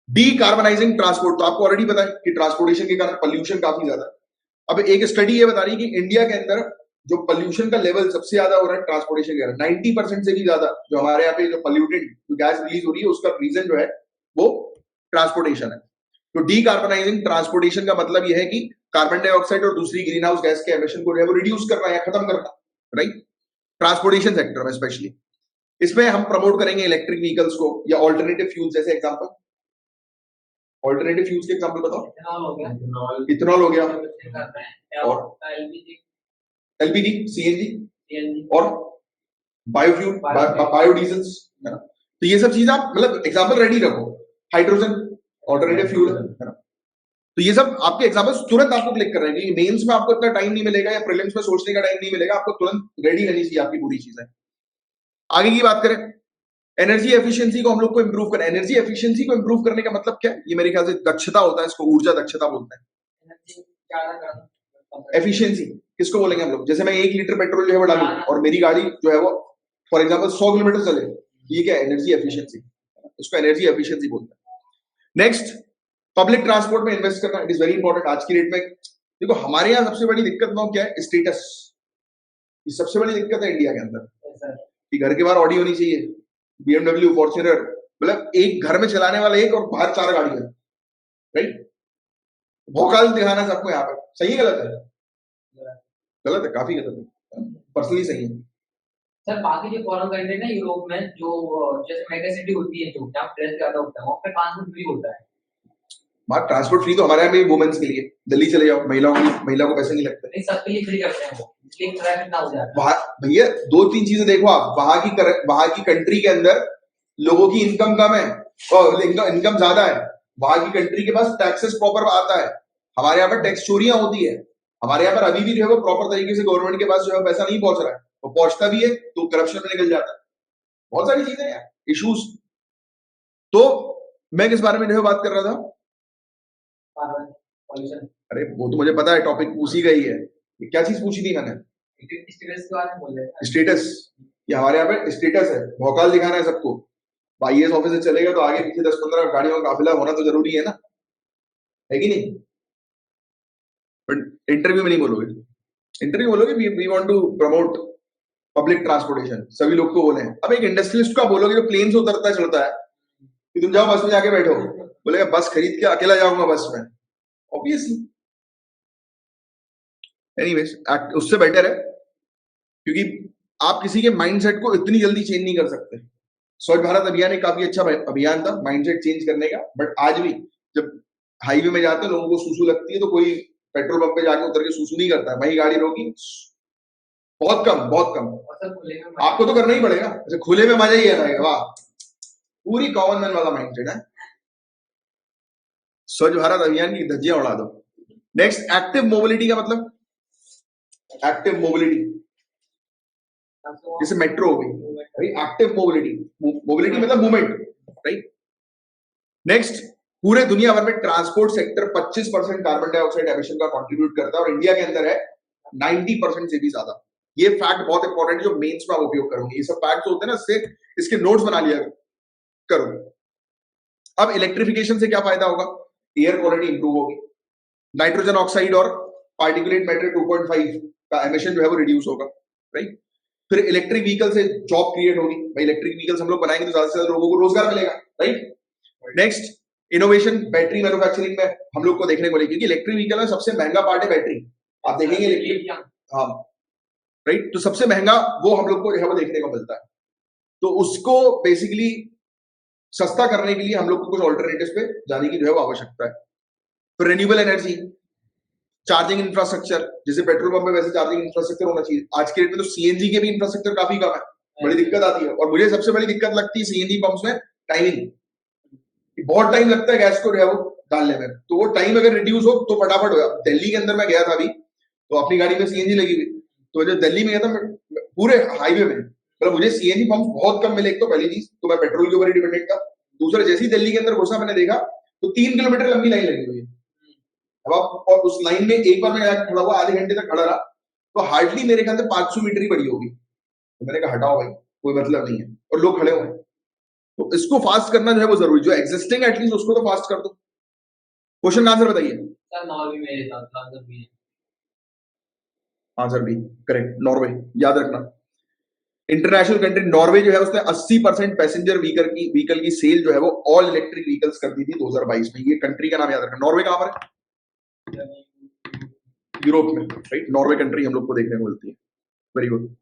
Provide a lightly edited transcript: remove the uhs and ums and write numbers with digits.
डीकार्बनाइजिंग transport, तो आपको already पता है कि ट्रांसपोर्टेशन के कारण पोल्यूशन काफी ज्यादा है। अब एक स्टडी ये बता रही है कि इंडिया के अंदर जो पोल्यूशन का लेवल सबसे ज्यादा हो रहा है ट्रांसपोर्टेशन के कारण, 90% से भी ज्यादा जो हमारे यहाँ पे जो पोल्यूटेड जो गैस रिलीज हो रही है उसका रीजन जो है वो ट्रांसपोर्टेशन है। तो डीकार्बनाइजिंग ट्रांसपोर्टेशन का मतलब यह है कि कार्बन डाइऑक्साइड और दूसरी ग्रीन हाउस गैस के एमिशन को जो है वो रिड्यूस करना या खत्म करना, राइट, ट्रांसपोर्टेशन सेक्टर में स्पेशली। इसमें हम प्रमोट करेंगे इलेक्ट्रिक व्हीकल्स को या ऑल्टरनेटिव फ्यूल्स, जैसे एग्जांपल ऑल्टरनेटिव फ्यूल्स के एग्जांपल बताओ। इथेनॉल हो गया और एलपीजी, सीएनजी और बायोफ्यूल, बायोडीजल्स, है ना। तो ये सब चीज आप मतलब एग्जांपल रेडी रखो। हाइड्रोजन ऑल्टरनेटिव फ्यूल है ना। तो ये सब आपके एग्जांपल्स तुरंत आपको क्लिक कर रहे हैं। मेंस में आपको इतना टाइम नहीं मिलेगा या प्रीलिम्स में सोचने का टाइम नहीं मिलेगा, आपको तुरंत रेडी रहनी चाहिए आपकी पूरी चीजें। आगे की बात करें, एनर्जी एफिशिएंसी को हम लोग को इंप्रूव करें। एनर्जी एफिशिएंसी को इंप्रूव करने का मतलब क्या है? ये मेरे ख्याल से दक्षता होता है, इसको ऊर्जा दक्षता बोलते हैं। एफिशिएंसी किसको बोलेंगे हम लोग? जैसे मैं 1 लीटर पेट्रोल जो है वो डालूं और मेरी गाड़ी जो है वो फॉर एग्जांपल 100 किलोमीटर चले, ये क्या है? एनर्जी एफिशिएंसी, इसको एनर्जी एफिशिएंसी बोलते हैं। नेक्स्ट, पब्लिक ट्रांसपोर्ट में इन्वेस्ट करना, इट इज वेरी इंपॉर्टेंट आज की डेट में। देखो हमारे यहाँ सबसे बड़ी दिक्कत ना क्या है? स्टेटस। ये सबसे बड़ी दिक्कत है इंडिया के अंदर कि घर के बाहर ऑडी होनी चाहिए, बीएमडब्ल्यू, फॉर्च्यूनर, मतलब एक घर में चलाने वाला एक और बाहर 4 गाड़ियां, राइट। भौकाल दिखाना सबको यहाँ पर, सही है गलत है? गलत है, काफी गलत है, पर्सनली सही है। सर बाकी जो फॉरेन कंट्री ना यूरोप में, जो जैसे मेगा सिटी होती है जो जहाँ ट्रेन ज्यादा होता है वहाँ पे ट्रांसपोर्ट फ्री होता है। वहाँ ट्रांसपोर्ट फ्री तो हमारे यहाँ भी वुमेन्स के लिए, दिल्ली चले जाओ, महिला को पैसे नहीं लगते। नहीं, सबके लिए फ्री करते हैं वो, इसलिए ट्रैफिक ना हो जाता है। भैया 2-3 चीजें देखो आप, वहां की कंट्री के अंदर लोगों की इनकम कम है और इनकम ज्यादा है। वहां की कंट्री के पास टैक्सेस प्रॉपर आता है, हमारे यहाँ पर टैक्स चोरियां होती है। हमारे यहाँ पर अभी भी जो है वो प्रॉपर तरीके से गवर्नमेंट के पास जो है पैसा नहीं पहुंच रहा है, वो पहुंचता भी है तो करप्शन में निकल जाता है। बहुत सारी चीजें हैं, इश्यूज। तो मैं किस बारे में जो बात कर रहा था? अरे वो तो मुझे पता है, टॉपिक उसी का ही है। क्या चीज पूछी थी मैंने? स्टेटस। ये हमारे यहाँ पे स्टेटस है, भौकाल दिखाना है सबको। आईएएस ऑफिसर चलेगा तो आगे पीछे 10-15 गाड़ियों का काफिला होना तो जरूरी है ना, है कि नहीं? बट इंटरव्यू में नहीं बोलोगे, इंटरव्यू बोलोगे we want to promote public transportation, सभी लोग को बोले। अब एक इंडस्ट्रियलिस्ट का बोलोगे जो प्लेन से उतरता चलता है कि तुम जाओ बस में जाके बैठो, बोलेगा बस खरीद के अकेला जाऊंगा बस में, ऑब्वियसली। एनीवेज, उससे बेटर है, क्योंकि आप किसी के माइंडसेट को इतनी जल्दी चेंज नहीं कर सकते। स्वच्छ भारत अभियान एक काफी अच्छा अभियान था माइंडसेट चेंज करने का, बट आज भी जब हाईवे में जाते हैं लोगों को सूसू लगती है तो कोई पेट्रोल पंप पे जाके उतर के सूसू नहीं करता है, वही गाड़ी रोकी, बहुत कम, बहुत कम। आपको तो करना ही पड़ेगा, जैसे खुले में मजा ही आएगा। वाह, पूरी कॉमन मैन वाला माइंडसेट है। स्वच्छ भारत अभियान की धज्जियां उड़ा दो। नेक्स्ट, एक्टिव मोबिलिटी का मतलब, एक्टिव मोबिलिटी जैसे मेट्रो हो गई, एक्टिव मोबिलिटी, मोबिलिटी मतलब मूवमेंट, राइट। नेक्स्ट, पूरे दुनिया भर में transport sector 25% carbon dioxide emission का कंट्रीब्यूट करता है और इंडिया के अंदर है 90% से भी ज्यादा। ये फैक्ट बहुत इंपॉर्टेंट है जो मेंस में आप उपयोग करोगे। ये सब फैक्ट्स होते हैं ना, इससे इसके नोट्स बना लिया करो। अब इलेक्ट्रिफिकेशन से क्या फायदा होगा? एयर क्वालिटी इंप्रूव होगी, नाइट्रोजन ऑक्साइड और पार्टिकुलेट मैटर 2.5 का एमिशन जो है वो रिड्यूस होगा, राइट। फिर इलेक्ट्रिक व्हीकल से जॉब क्रिएट होगी, भाई इलेक्ट्रिक व्हीकल्स हम लोग बनाएंगे तो ज्यादा से ज्यादा लोगों को रोजगार मिलेगा, right. Next, innovation battery manufacturing में हम लोग को देखने को मिलेगी, क्योंकि इलेक्ट्रिक व्हीकल में सबसे महंगा पार्ट है बैटरी। आप देखेंगे इलेक्ट्रिक, हाँ राइट, तो सबसे महंगा वो हम लोग को जो है वो देखने को मिलता है। तो उसको बेसिकली सस्ता करने के लिए हम लोग को कुछ ऑल्टरनेटिव्स पे जाने की जो है वो आवश्यकता है। तो रिन्यूएबल एनर्जी, चार्जिंग इंफ्रास्ट्रक्चर, जैसे पेट्रोल पंप में वैसे चार्जिंग इंफ्रास्ट्रक्चर होना चाहिए। आज के डेट में तो सीएनजी के भी इंफ्रास्ट्रक्चर काफी कम है, बड़ी दिक्कत आती है। और मुझे सबसे बड़ी दिक्कत लगती है सीएनजी पंप्स में टाइमिंग, बहुत टाइम लगता है गैस को जो है वो डालने में, तो वो टाइम अगर रिड्यूस हो तो फटाफट हो। दिल्ली के अंदर मैं गया था अभी, तो अपनी गाड़ी में सीएनजी लगी हुई, तो जब दिल्ली में गया था पूरे हाईवे में, मतलब मुझे सीएनजी पंप बहुत कम मिले। एक तो पहली चीज तो मैं पेट्रोल के ऊपर ही डिपेंडेंट था, दूसरा जैसे ही दिल्ली के अंदर घुसा मैंने देखा तो 3 किलोमीटर लंबी लाइन लगी हुई है। अब आप, और उस लाइन में एक बार मैं खड़ा हुआ, आधे घंटे तक खड़ा रहा, तो हार्डली मेरे ख्याल से 500 मीटर ही बड़ी होगी। तो मैंने कहा हटाओ भाई, कोई मतलब नहीं है, और लोग खड़े हुए हैं। तो इसको फास्ट करना जो है वो जरूरी, जो एग्जिस्टिंग एटलीस्ट उसको तो फास्ट कर दो। क्वेश्चन का आंसर बताइए। सर नॉर्वे मेरे साथ आंसर भी है। Answer B correct, Norway. याद रखना, इंटरनेशनल कंट्री नॉर्वे जो है उसने 80% पैसेंजर व्हीकल की सेल जो है वो ऑल इलेक्ट्रिक व्हीकल्स कर दी थी 2022 में। ये कंट्री का नाम याद रखना। नॉर्वे कहां पर है? यूरोप में, राइट। नॉर्वे कंट्री हम लोग को देखने को मिलती है। Very good.